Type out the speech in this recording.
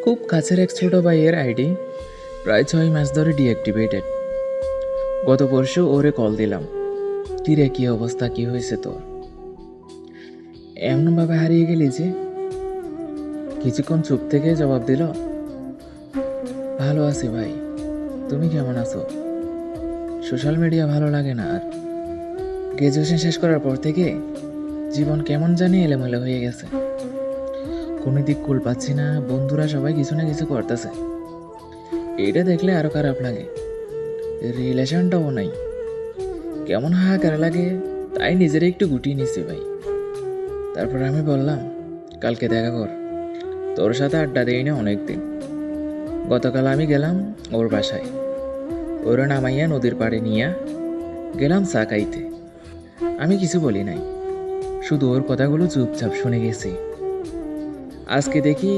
খুব কাছের এক ছোট ভাইয়ের আইডি প্রায় 6 মাস ধরে ডিঅ্যাক্টিভেটেড। গত পরশু ওরে কল দিলাম, কিরে কি অবস্থা, কি হয়েছে তোর? এমনভাবে হারিয়ে গেলি যে। কিছুক্ষণ চুপ থেকে জবাব দিল, ভালো আছি ভাই, তুমি কেমন আছো? সোশ্যাল মিডিয়া ভালো লাগে না আর। গ্রাজুয়েশন শেষ করার পর থেকে জীবন কেমন জানি এলোমেলো হয়ে গেছে। কোনো দিক কুল পাচ্ছি না, বন্ধুরা সবাই কিছু না কিছু করতেছে। এটা দেখলে আরো খারাপ লাগে, রিলেশনটাও নাই। কেমন হাহাকার লাগে, তাই নিজের একটু গুটিয়ে নিছি ভাই। তারপর আমি বললাম, কালকে দেখা কর, তোর সাথে আড্ডা দেই না অনেকদিন। গতকাল আমি গেলাম ওর বাসায়, ওরা নামাইয়া নদীর পাড়ে নিয়ে গেলাম চা খাইতে। আমি কিছু বলি নাই, শুধু ওর কথাগুলো চুপচাপ শুনে গেছি। আজকে দেখি